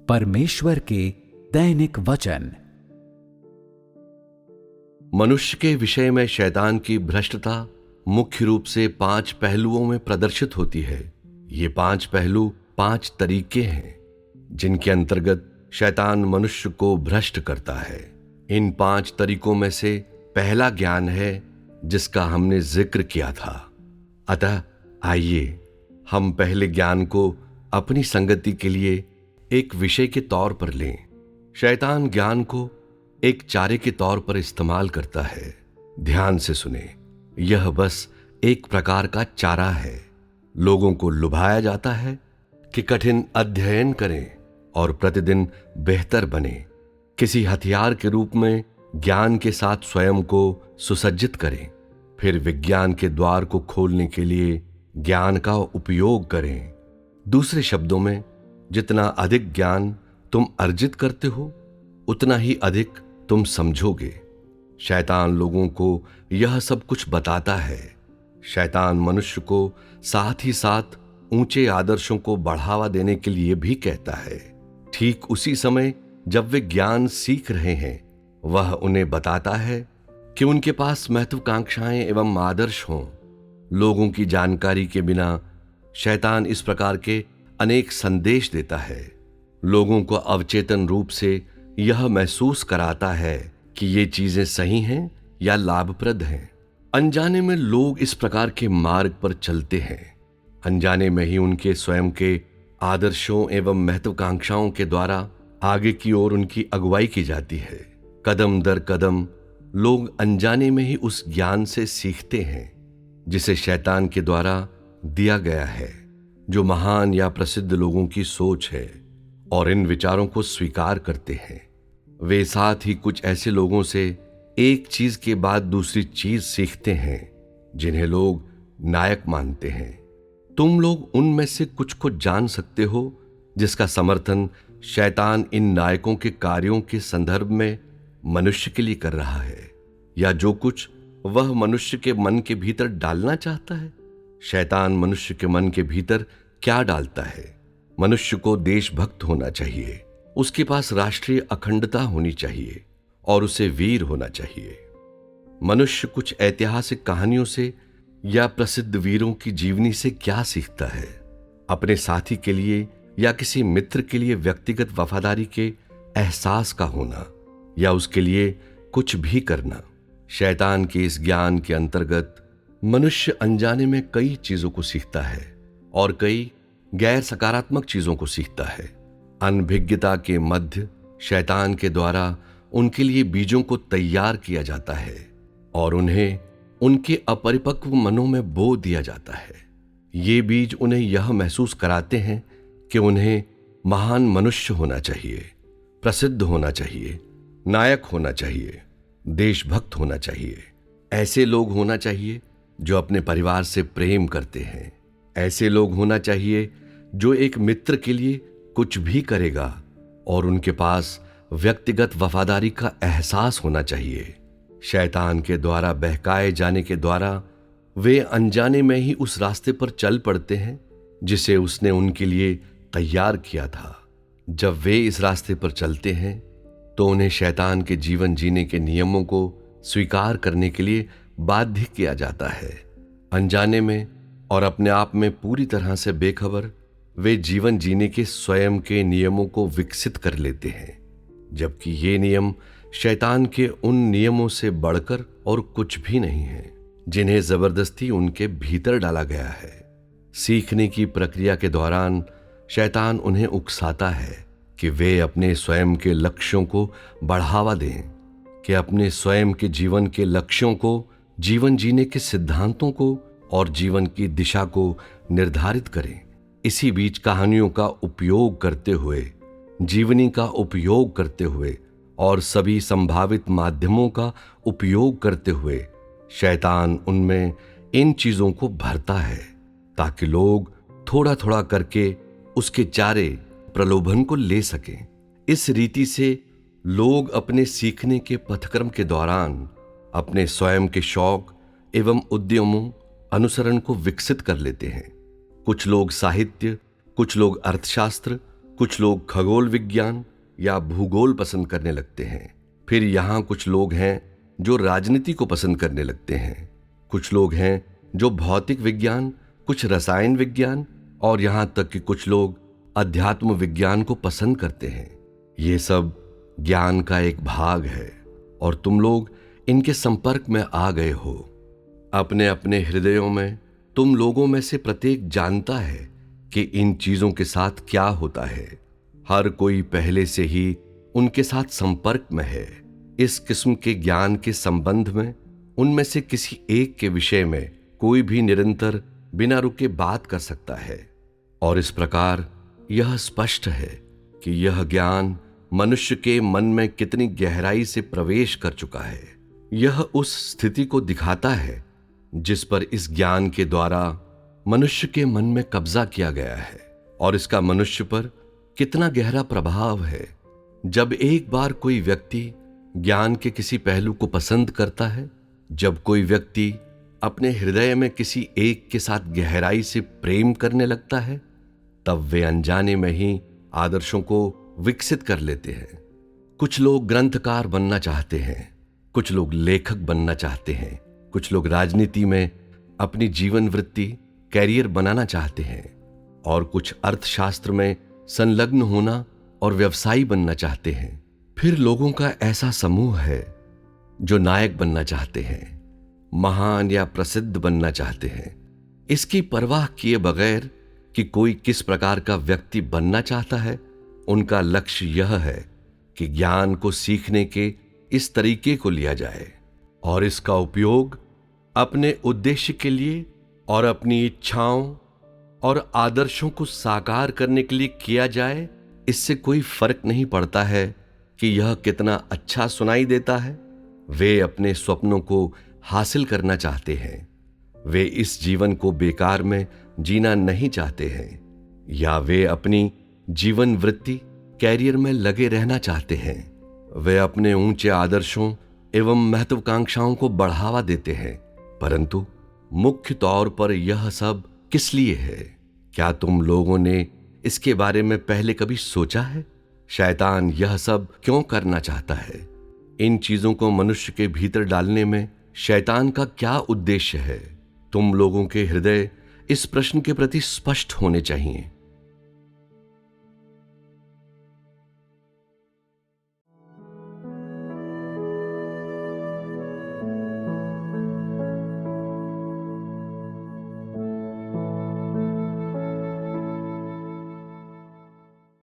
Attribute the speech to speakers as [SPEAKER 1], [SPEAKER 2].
[SPEAKER 1] परमेश्वर के दैनिक वचन।
[SPEAKER 2] मनुष्य के विषय में शैतान की भ्रष्टता मुख्य रूप से 5 पहलुओं में प्रदर्शित होती है। ये 5 पहलू 5 तरीके हैं जिनके अंतर्गत शैतान मनुष्य को भ्रष्ट करता है। इन 5 तरीकों में से पहला ज्ञान है जिसका हमने जिक्र किया था। अतः आइए हम पहले ज्ञान को अपनी संगति के लिए एक विषय के तौर पर लें। शैतान ज्ञान को एक चारे के तौर पर इस्तेमाल करता है। ध्यान से सुने, यह बस एक प्रकार का चारा है। लोगों को लुभाया जाता है कि कठिन अध्ययन करें और प्रतिदिन बेहतर बने। किसी हथियार के रूप में ज्ञान के साथ स्वयं को सुसज्जित करें, फिर विज्ञान के द्वार को खोलने के लिए ज्ञान का उपयोग करें। दूसरे शब्दों में, जितना अधिक ज्ञान तुम अर्जित करते हो उतना ही अधिक तुम समझोगे। शैतान लोगों को यह सब कुछ बताता है। शैतान मनुष्य को साथ ही साथ ऊंचे आदर्शों को बढ़ावा देने के लिए भी कहता है। ठीक उसी समय जब वे ज्ञान सीख रहे हैं, वह उन्हें बताता है कि उनके पास महत्वाकांक्षाएं एवं आदर्श हों। लोगों की जानकारी के बिना शैतान इस प्रकार के अनेक संदेश देता है। लोगों को अवचेतन रूप से यह महसूस कराता है कि ये चीजें सही हैं या लाभप्रद हैं। अनजाने में लोग इस प्रकार के मार्ग पर चलते हैं। अनजाने में ही उनके स्वयं के आदर्शों एवं महत्वाकांक्षाओं के द्वारा आगे की ओर उनकी अगुवाई की जाती है। कदम दर कदम लोग अनजाने में ही उस ज्ञान से सीखते हैं जिसे शैतान के द्वारा दिया गया है, जो महान या प्रसिद्ध लोगों की सोच है, और इन विचारों को स्वीकार करते हैं। वे साथ ही कुछ ऐसे लोगों से एक चीज के बाद दूसरी चीज सीखते हैं जिन्हें लोग नायक मानते हैं। तुम लोग उनमें से कुछ को जान सकते हो जिसका समर्थन शैतान इन नायकों के कार्यों के संदर्भ में मनुष्य के लिए कर रहा है, या जो कुछ वह मनुष्य के मन के भीतर डालना चाहता है। शैतान मनुष्य के मन के भीतर क्या डालता है? मनुष्य को देशभक्त होना चाहिए, उसके पास राष्ट्रीय अखंडता होनी चाहिए और उसे वीर होना चाहिए। मनुष्य कुछ ऐतिहासिक कहानियों से या प्रसिद्ध वीरों की जीवनी से क्या सीखता है? अपने साथी के लिए या किसी मित्र के लिए व्यक्तिगत वफादारी के एहसास का होना, या उसके लिए कुछ भी करना। शैतान के इस ज्ञान के अंतर्गत मनुष्य अनजाने में कई चीजों को सीखता है और कई गैर सकारात्मक चीजों को सीखता है। अनभिज्ञता के मध्य शैतान के द्वारा उनके लिए बीजों को तैयार किया जाता है और उन्हें उनके अपरिपक्व मनों में बो दिया जाता है। ये बीज उन्हें यह महसूस कराते हैं कि उन्हें महान मनुष्य होना चाहिए, प्रसिद्ध होना चाहिए, नायक होना चाहिए, देशभक्त होना चाहिए। ऐसे लोग होना चाहिए जो अपने परिवार से प्रेम करते हैं। ऐसे लोग होना चाहिए जो एक मित्र के लिए कुछ भी करेगा, और उनके पास व्यक्तिगत वफादारी का एहसास होना चाहिए। शैतान के द्वारा बहकाए जाने के द्वारा वे अनजाने में ही उस रास्ते पर चल पड़ते हैं जिसे उसने उनके लिए तैयार किया था। जब वे इस रास्ते पर चलते हैं तो उन्हें शैतान के जीवन जीने के नियमों को स्वीकार करने के लिए बाध्य किया जाता है। अनजाने में और अपने आप में पूरी तरह से बेखबर वे जीवन जीने के स्वयं के नियमों को विकसित कर लेते हैं, जबकि ये नियम शैतान के उन नियमों से बढ़कर और कुछ भी नहीं है जिन्हें जबरदस्ती उनके भीतर डाला गया है। सीखने की प्रक्रिया के दौरान शैतान उन्हें उकसाता है कि वे अपने स्वयं के लक्ष्यों को बढ़ावा दें, कि अपने स्वयं के जीवन के लक्ष्यों को, जीवन जीने के सिद्धांतों को और जीवन की दिशा को निर्धारित करें। इसी बीच कहानियों का उपयोग करते हुए, जीवनी का उपयोग करते हुए और सभी संभावित माध्यमों का उपयोग करते हुए शैतान उनमें इन चीजों को भरता है ताकि लोग थोड़ा थोड़ा करके उसके चारे प्रलोभन को ले सकें। इस रीति से लोग अपने सीखने के पथक्रम के दौरान अपने स्वयं के शौक एवं उद्यमों अनुसरण को विकसित कर लेते हैं। कुछ लोग साहित्य, कुछ लोग अर्थशास्त्र, कुछ लोग खगोल विज्ञान या भूगोल पसंद करने लगते हैं। फिर यहाँ कुछ लोग हैं जो राजनीति को पसंद करने लगते हैं। कुछ लोग हैं जो भौतिक विज्ञान, कुछ रसायन विज्ञान और यहाँ तक कि कुछ लोग अध्यात्म विज्ञान को पसंद करते हैं। ये सब ज्ञान का एक भाग है और तुम लोग इनके संपर्क में आ गए हो। अपने अपने हृदयों में तुम लोगों में से प्रत्येक जानता है कि इन चीजों के साथ क्या होता है। हर कोई पहले से ही उनके साथ संपर्क में है। इस किस्म के ज्ञान के संबंध में उनमें से किसी एक के विषय में कोई भी निरंतर बिना रुके बात कर सकता है। और इस प्रकार यह स्पष्ट है कि यह ज्ञान मनुष्य के मन में कितनी गहराई से प्रवेश कर चुका है। यह उस स्थिति को दिखाता है जिस पर इस ज्ञान के द्वारा मनुष्य के मन में कब्जा किया गया है और इसका मनुष्य पर कितना गहरा प्रभाव है। जब एक बार कोई व्यक्ति ज्ञान के किसी पहलू को पसंद करता है, जब कोई व्यक्ति अपने हृदय में किसी एक के साथ गहराई से प्रेम करने लगता है, तब वे अनजाने में ही आदर्शों को विकसित कर लेते हैं। कुछ लोग ग्रंथकार बनना चाहते हैं, कुछ लोग लेखक बनना चाहते हैं, कुछ लोग राजनीति में अपनी जीवन वृत्ति कैरियर बनाना चाहते हैं और कुछ अर्थशास्त्र में संलग्न होना और व्यवसायी बनना चाहते हैं। फिर लोगों का ऐसा समूह है जो नायक बनना चाहते हैं, महान या प्रसिद्ध बनना चाहते हैं, इसकी परवाह किए बगैर कि कोई किस प्रकार का व्यक्ति बनना चाहता है। उनका लक्ष्य यह है कि ज्ञान को सीखने के इस तरीके को लिया जाए और इसका उपयोग अपने उद्देश्य के लिए और अपनी इच्छाओं और आदर्शों को साकार करने के लिए किया जाए। इससे कोई फर्क नहीं पड़ता है कि यह कितना अच्छा सुनाई देता है। वे अपने स्वप्नों को हासिल करना चाहते हैं। वे इस जीवन को बेकार में जीना नहीं चाहते हैं, या वे अपनी जीवन वृत्ति कैरियर में लगे रहना चाहते हैं। वे अपने ऊंचे आदर्शों एवं महत्वाकांक्षाओं को बढ़ावा देते हैं। परंतु मुख्य तौर पर यह सब किस लिए है? क्या तुम लोगों ने इसके बारे में पहले कभी सोचा है? शैतान यह सब क्यों करना चाहता है? इन चीजों को मनुष्य के भीतर डालने में शैतान का क्या उद्देश्य है? तुम लोगों के हृदय इस प्रश्न के प्रति स्पष्ट होने चाहिए।